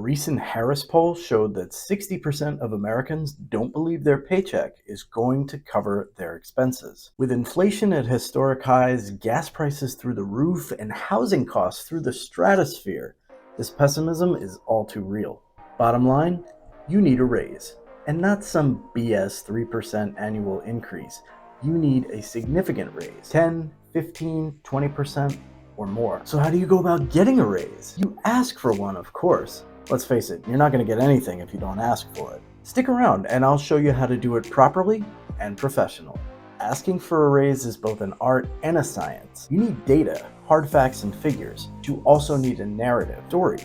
recent Harris poll showed that 60% of Americans don't believe their paycheck is going to cover their expenses. With inflation at historic highs, gas prices through the roof, and housing costs through the stratosphere, this pessimism is all too real. Bottom line, you need a raise, and not some BS 3% annual increase. You need a significant raise, 10, 15, 20%, or more. So how do you go about getting a raise? You ask for one, of course. Let's face it, you're not going to get anything if you don't ask for it. Stick around and I'll show you how to do it properly and professionally. Asking for a raise is both an art and a science. You need data, hard facts and figures. You also need a narrative, story,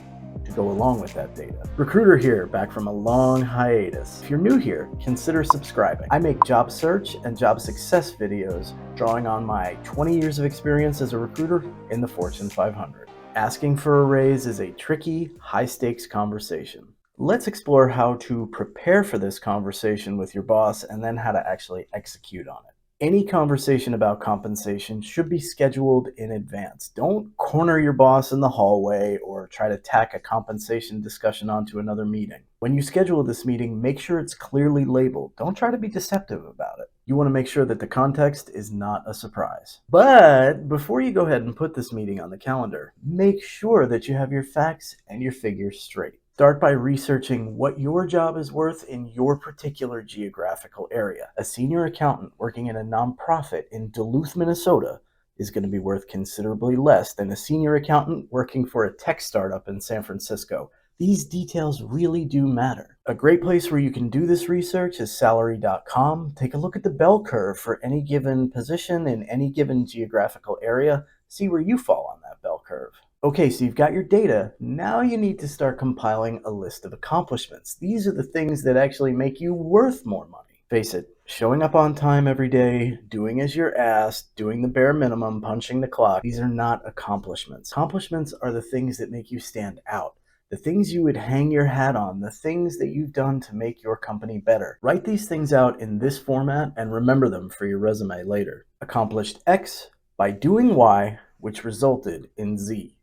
to go along with that data. Recruiter here, back from a long hiatus. If you're new here, consider subscribing. I make job search and job success videos drawing on my 20 years of experience as a recruiter in the Fortune 500. Asking for a raise is a tricky, high-stakes conversation. Let's explore how to prepare for this conversation with your boss and then how to actually execute on it. Any conversation about compensation should be scheduled in advance. Don't corner your boss in the hallway or try to tack a compensation discussion onto another meeting. When you schedule this meeting, make sure it's clearly labeled. Don't try to be deceptive about it. You want to make sure that the context is not a surprise. But before you go ahead and put this meeting on the calendar, make sure that you have your facts and your figures straight. Start by researching what your job is worth in your particular geographical area. A senior accountant working in a nonprofit in Duluth, Minnesota is going to be worth considerably less than a senior accountant working for a tech startup in San Francisco. These details really do matter. A great place where you can do this research is salary.com. Take a look at the bell curve for any given position in any given geographical area. See where you fall on that bell curve. Okay, so you've got your data. Now you need to start compiling a list of accomplishments. These are the things that actually make you worth more money. Face it, showing up on time every day, doing as you're asked, doing the bare minimum, punching the clock, these are not accomplishments. Accomplishments are the things that make you stand out. The things you would hang your hat on, the things that you've done to make your company better. Write these things out in this format and remember them for your resume later. Accomplished X by doing Y, which resulted in Z.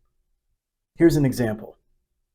Here's an example.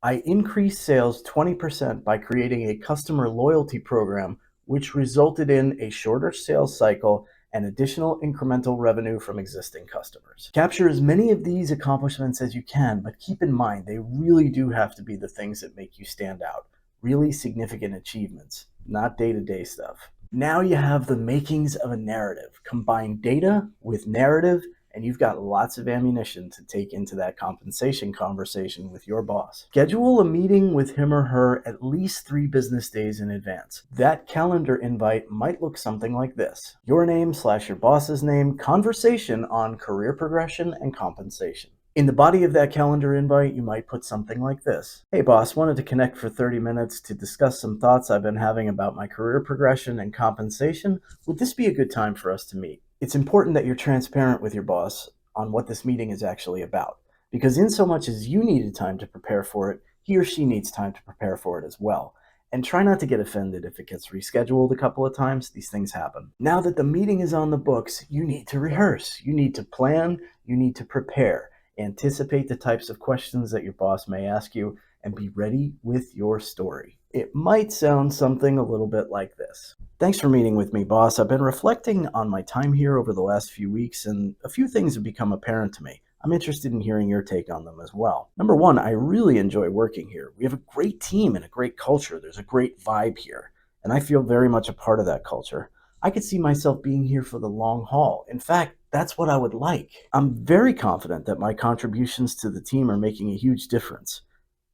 I increased sales 20% by creating a customer loyalty program, which resulted in a shorter sales cycle and additional incremental revenue from existing customers. Capture as many of these accomplishments as you can, but keep in mind they really do have to be the things that make you stand out. Really significant achievements, not day-to-day stuff. Now you have the makings of a narrative. Combine data with narrative, and you've got lots of ammunition to take into that compensation conversation with your boss. Schedule a meeting with him or her at least 3 business days in advance. That calendar invite might look something like this. Your name / your boss's name, conversation on career progression and compensation. In the body of that calendar invite, you might put something like this. Hey boss, wanted to connect for 30 minutes to discuss some thoughts I've been having about my career progression and compensation. Would this be a good time for us to meet? It's important that you're transparent with your boss on what this meeting is actually about, because in so much as you needed time to prepare for it, he or she needs time to prepare for it as well. And try not to get offended if it gets rescheduled a couple of times. These things happen. Now that the meeting is on the books, you need to rehearse. You need to plan. You need to prepare. Anticipate the types of questions that your boss may ask you and be ready with your story. It might sound something a little bit like this. Thanks for meeting with me, boss. I've been reflecting on my time here over the last few weeks, and a few things have become apparent to me. I'm interested in hearing your take on them as well. Number one, I really enjoy working here. We have a great team and a great culture. There's a great vibe here, and I feel very much a part of that culture. I could see myself being here for the long haul. In fact, that's what I would like. I'm very confident that my contributions to the team are making a huge difference.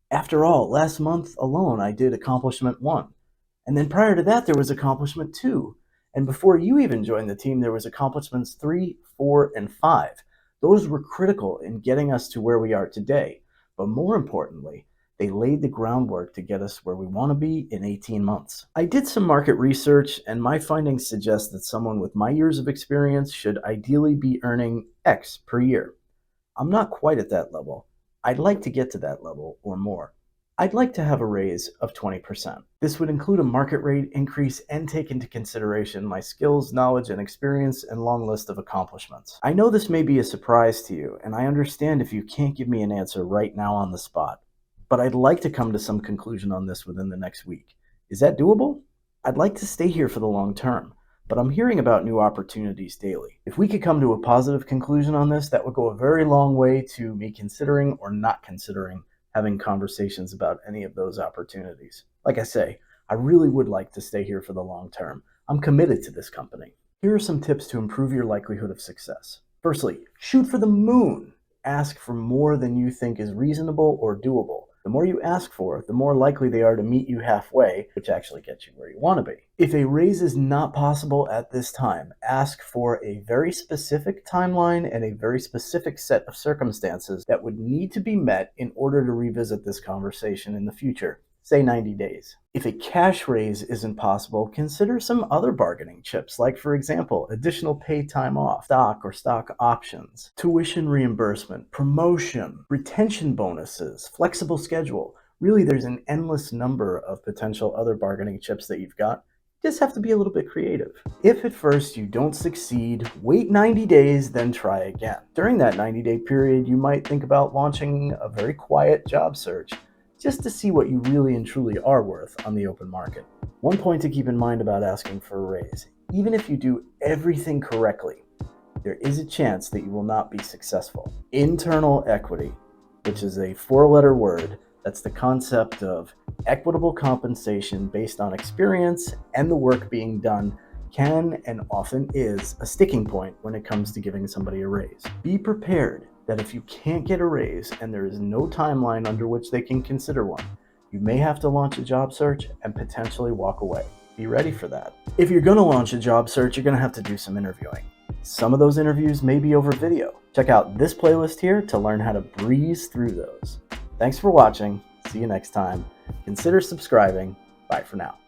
After all, last month alone, I did accomplishment 1. And then prior to that, there was accomplishment 2. And before you even joined the team, there was accomplishments 3, 4, and 5. Those were critical in getting us to where we are today. But more importantly, they laid the groundwork to get us where we want to be in 18 months. I did some market research, and my findings suggest that someone with my years of experience should ideally be earning X per year. I'm not quite at that level. I'd like to get to that level or more. I'd like to have a raise of 20%. This would include a market rate increase and take into consideration my skills, knowledge, and experience and long list of accomplishments. I know this may be a surprise to you, and I understand if you can't give me an answer right now on the spot. but I'd like to come to some conclusion on this within the next week. Is that doable? I'd like to stay here for the long term, but I'm hearing about new opportunities daily. If we could come to a positive conclusion on this, that would go a very long way to me considering or not considering having conversations about any of those opportunities. Like I say, I really would like to stay here for the long term. I'm committed to this company. Here are some tips to improve your likelihood of success. Firstly, shoot for the moon. Ask for more than you think is reasonable or doable. The more you ask for, the more likely they are to meet you halfway, which actually gets you where you want to be. If a raise is not possible at this time, ask for a very specific timeline and a very specific set of circumstances that would need to be met in order to revisit this conversation in the future. Say 90 days. If a cash raise isn't possible, consider some other bargaining chips, like, for example, additional paid time off, stock or stock options, tuition reimbursement, promotion, retention bonuses, flexible schedule. Really, there's an endless number of potential other bargaining chips that you've got. You just have to be a little bit creative. If at first you don't succeed, wait 90 days, then try again. During that 90-day period, you might think about launching a very quiet job search, just to see what you really and truly are worth on the open market. One point to keep in mind about asking for a raise: even if you do everything correctly, there is a chance that you will not be successful. Internal equity, which is a four-letter word, that's the concept of equitable compensation based on experience and the work being done, can and often is a sticking point when it comes to giving somebody a raise. Be prepared that if you can't get a raise and there is no timeline under which they can consider one, you may have to launch a job search and potentially walk away. Be ready for that. If you're going to launch a job search, you're going to have to do some interviewing. Some of those interviews may be over video. Check out this playlist here to learn how to breeze through those. Thanks for watching. See you next time. Consider subscribing. Bye for now.